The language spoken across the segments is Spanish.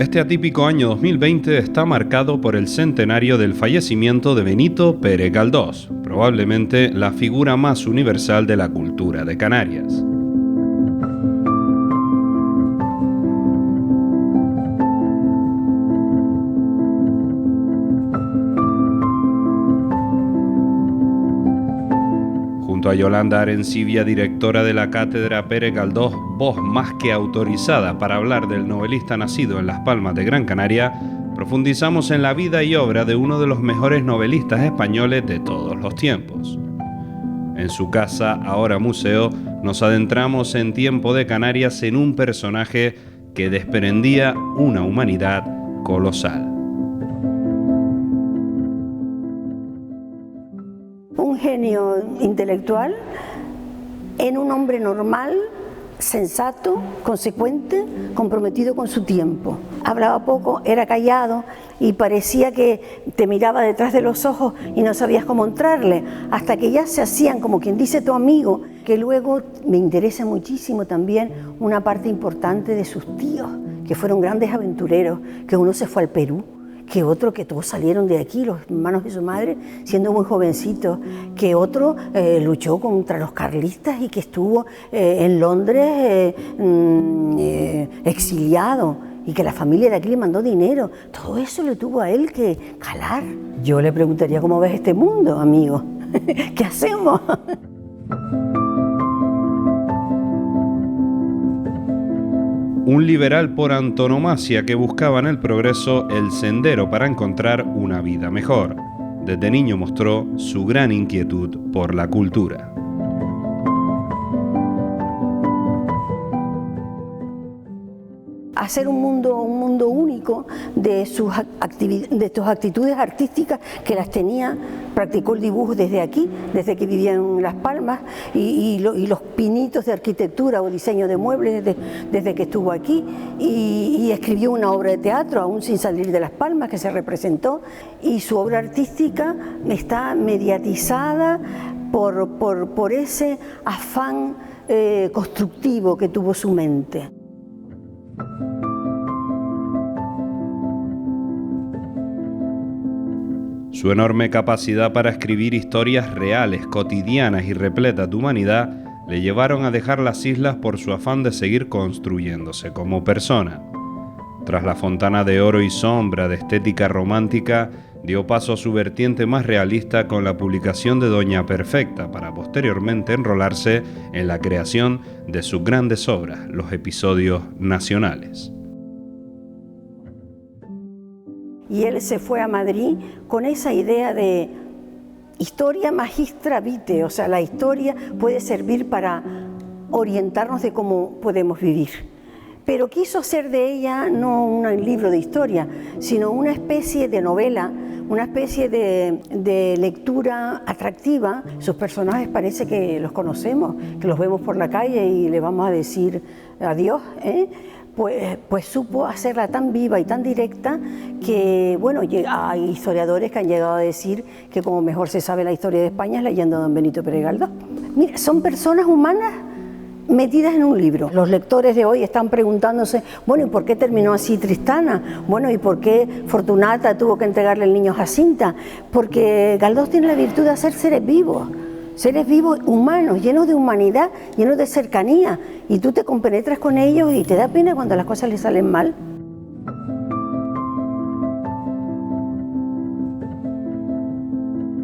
Este atípico año 2020 está marcado por el centenario del fallecimiento de Benito Pérez Galdós, probablemente la figura más universal de la cultura de Canarias. Junto a Yolanda Arencibia, directora de la Cátedra Pérez Galdós, voz más que autorizada para hablar del novelista nacido en Las Palmas de Gran Canaria, profundizamos en la vida y obra de uno de los mejores novelistas españoles de todos los tiempos. En su casa, ahora museo, nos adentramos en Tiempo de Canarias en un personaje que desprendía una humanidad colosal. Un genio intelectual en un hombre normal, sensato, consecuente, comprometido con su tiempo. Hablaba poco, era callado y parecía que te miraba detrás de los ojos y no sabías cómo entrarle, hasta que ya se hacían, como quien dice, tu amigo. Que luego me interesa muchísimo también una parte importante de sus tíos, que fueron grandes aventureros, que uno se fue al Perú, que otro, que todos salieron de aquí, los hermanos de su madre, siendo muy jovencitos, que otro luchó contra los carlistas y que estuvo en Londres exiliado y que la familia de aquí le mandó dinero. Todo eso le tuvo a él que calar. Yo le preguntaría, ¿cómo ves este mundo, amigo? ¿Qué hacemos? Un liberal por antonomasia que buscaba en el progreso el sendero para encontrar una vida mejor. Desde niño mostró su gran inquietud por la cultura. Hacer un mundo único de sus actitudes artísticas, que las tenía. Practicó el dibujo desde aquí, desde que vivía en Las Palmas, y los pinitos de arquitectura o diseño de muebles desde que estuvo aquí, y escribió una obra de teatro aún sin salir de Las Palmas, que se representó, y su obra artística está mediatizada por ese afán constructivo que tuvo su mente. Su enorme capacidad para escribir historias reales, cotidianas y repletas de humanidad le llevaron a dejar las islas por su afán de seguir construyéndose como persona. Tras La Fontana de Oro y Sombra, de estética romántica, dio paso a su vertiente más realista con la publicación de Doña Perfecta, para posteriormente enrolarse en la creación de sus grandes obras, los episodios nacionales. Y él se fue a Madrid con esa idea de historia magistra vitae, o sea, la historia puede servir para orientarnos de cómo podemos vivir. Pero quiso hacer de ella no un libro de historia, sino una especie de novela, una especie de lectura atractiva. Sus personajes parece que los conocemos, que los vemos por la calle y le vamos a decir adiós, Pues supo hacerla tan viva y tan directa que, bueno, hay historiadores que han llegado a decir que como mejor se sabe la historia de España es leyendo a don Benito Pérez Galdós. Mira, son personas humanas metidas en un libro. Los lectores de hoy están preguntándose, bueno, ¿y por qué terminó así Tristana? Bueno, ¿y por qué Fortunata tuvo que entregarle el niño a Jacinta? Porque Galdós tiene la virtud de hacer seres vivos humanos, llenos de humanidad, llenos de cercanía, y tú te compenetras con ellos y te da pena cuando las cosas les salen mal.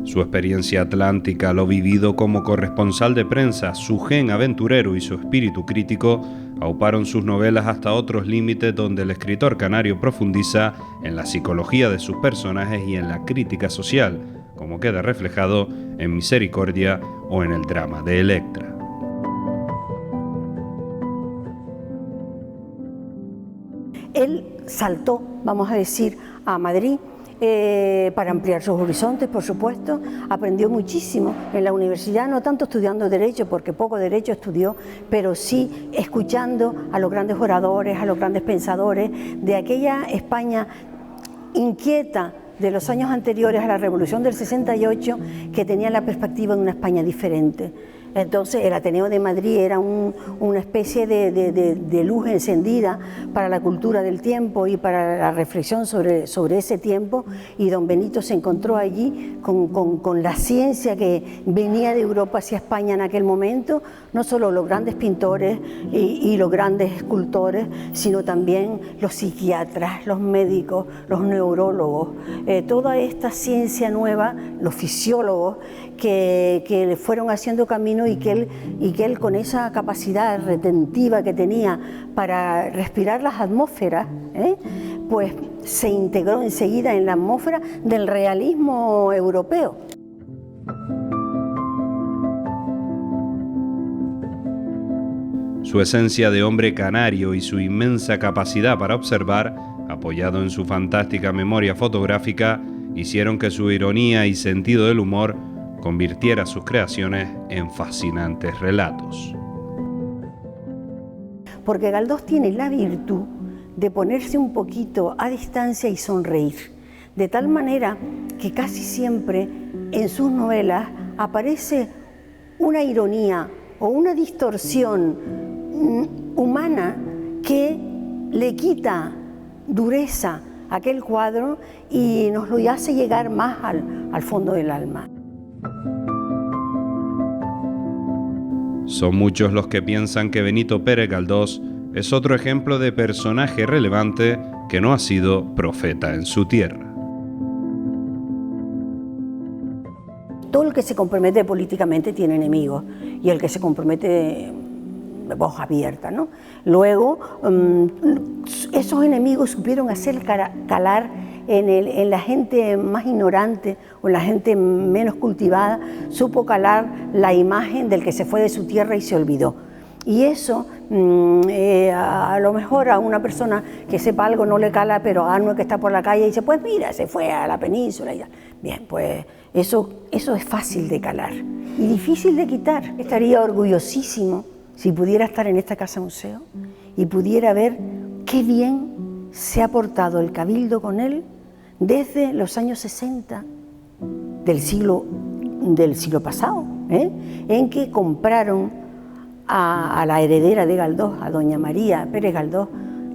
Su experiencia atlántica, lo vivido como corresponsal de prensa, su gen aventurero y su espíritu crítico auparon sus novelas hasta otros límites, donde el escritor canario profundiza en la psicología de sus personajes y en la crítica social, como queda reflejado en Misericordia o en el drama de Electra. Él saltó, vamos a decir, a Madrid para ampliar sus horizontes, por supuesto. Aprendió muchísimo en la universidad, no tanto estudiando Derecho, porque poco Derecho estudió, pero sí escuchando a los grandes oradores, a los grandes pensadores de aquella España inquieta de los años anteriores a la Revolución del 68, que tenía la perspectiva de una España diferente. Entonces el Ateneo de Madrid era una especie de luz encendida para la cultura del tiempo y para la reflexión sobre ese tiempo, y don Benito se encontró allí con la ciencia que venía de Europa hacia España en aquel momento, no solo los grandes pintores y los grandes escultores, sino también los psiquiatras, los médicos, los neurólogos, toda esta ciencia nueva, los fisiólogos que le fueron haciendo camino, y que él con esa capacidad retentiva que tenía para respirar las atmósferas, pues se integró enseguida en la atmósfera del realismo europeo. Su esencia de hombre canario y su inmensa capacidad para observar, apoyado en su fantástica memoria fotográfica, hicieron que su ironía y sentido del humor convirtiera sus creaciones en fascinantes relatos. Porque Galdós tiene la virtud de ponerse un poquito a distancia y sonreír, de tal manera que casi siempre en sus novelas aparece una ironía o una distorsión humana que le quita dureza a aquel cuadro y nos lo hace llegar más al fondo del alma. Son muchos los que piensan que Benito Pérez Galdós es otro ejemplo de personaje relevante que no ha sido profeta en su tierra. Todo el que se compromete políticamente tiene enemigos, y el que se compromete de voz abierta, ¿no? Luego, esos enemigos supieron hacer calar en la gente más ignorante o en la gente menos cultivada, supo calar la imagen del que se fue de su tierra y se olvidó. Y eso a lo mejor a una persona que sepa algo no le cala, pero a uno que está por la calle y dice, pues mira, se fue a la península y ya. Bien, pues eso es fácil de calar y difícil de quitar. Estaría orgullosísimo si pudiera estar en esta casa museo y pudiera ver qué bien se ha portado el Cabildo con él desde los años 60 del siglo pasado, en que compraron a la heredera de Galdós, a doña María Pérez Galdós,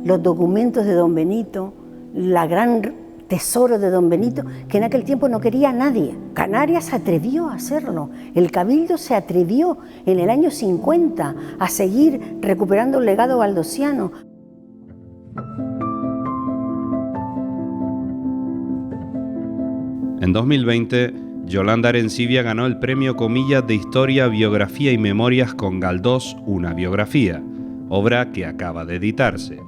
los documentos de don Benito, la gran tesoro de don Benito, que en aquel tiempo no quería nadie. Canarias se atrevió a hacerlo, el Cabildo se atrevió en el año 50 a seguir recuperando el legado galdosiano. En 2020, Yolanda Arencibia ganó el premio Comillas de Historia, Biografía y Memorias con Galdós, una biografía, obra que acaba de editarse.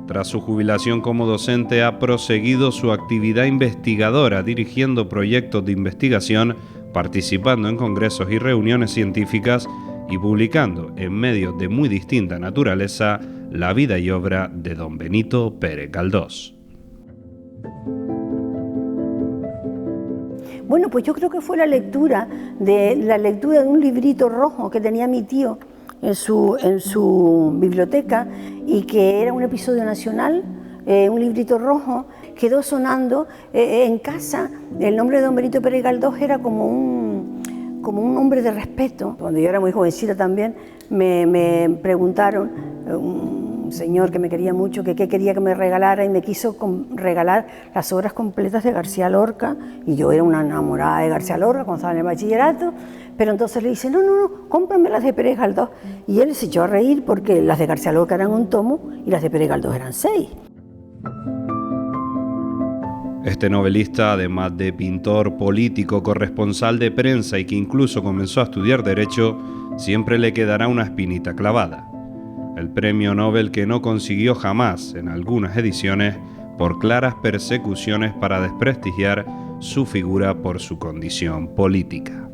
Tras su jubilación como docente, ha proseguido su actividad investigadora, dirigiendo proyectos de investigación, participando en congresos y reuniones científicas y publicando en medios de muy distinta naturaleza la vida y obra de don Benito Pérez Galdós. Bueno, pues yo creo que fue la lectura de un librito rojo que tenía mi tío en su biblioteca, y que era un episodio nacional, un librito rojo. Quedó sonando en casa. El nombre de don Benito Pérez Galdós era como un hombre de respeto. Cuando yo era muy jovencita también me preguntaron, un señor que me quería mucho, que qué quería que me regalara, y me quiso regalar las obras completas de García Lorca, y yo era una enamorada de García Lorca cuando estaba en el bachillerato, pero entonces le dice, no, cómprame las de Pérez Galdós, y él se echó a reír porque las de García Lorca eran un tomo y las de Pérez Galdós eran 6. Este novelista, además de pintor, político, corresponsal de prensa y que incluso comenzó a estudiar Derecho, siempre le quedará una espinita clavada: el premio Nobel que no consiguió jamás en algunas ediciones por claras persecuciones para desprestigiar su figura por su condición política.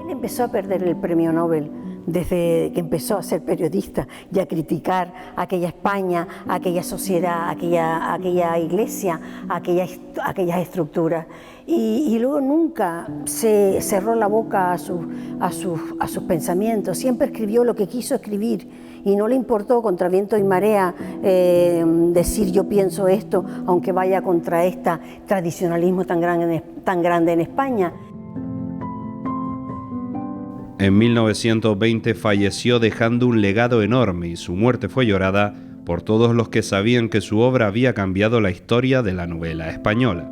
Él empezó a perder el premio Nobel desde que empezó a ser periodista y a criticar aquella España, aquella sociedad, aquella iglesia, aquellas estructuras. Y luego nunca se cerró la boca a sus pensamientos. Siempre escribió lo que quiso escribir y no le importó contra viento y marea decir yo pienso esto, aunque vaya contra este tradicionalismo tan grande en España. En 1920 falleció dejando un legado enorme y su muerte fue llorada por todos los que sabían que su obra había cambiado la historia de la novela española.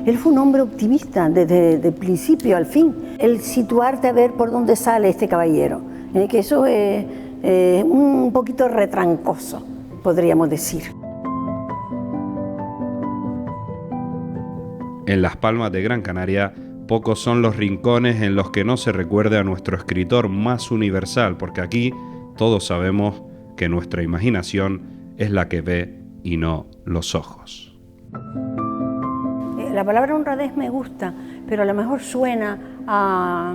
Él fue un hombre optimista desde el principio al fin. El situarte a ver por dónde sale este caballero, que eso es un poquito retrancoso, podríamos decir. En Las Palmas de Gran Canaria, pocos son los rincones en los que no se recuerde a nuestro escritor más universal, porque aquí todos sabemos que nuestra imaginación es la que ve y no los ojos. La palabra honradez me gusta, pero a lo mejor suena a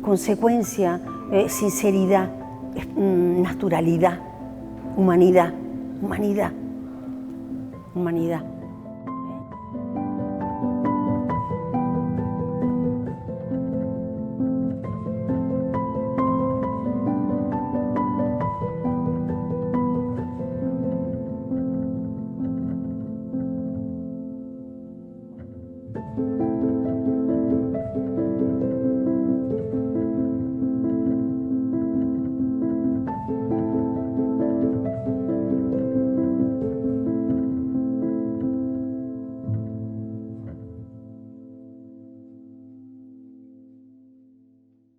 consecuencia, sinceridad, naturalidad, humanidad.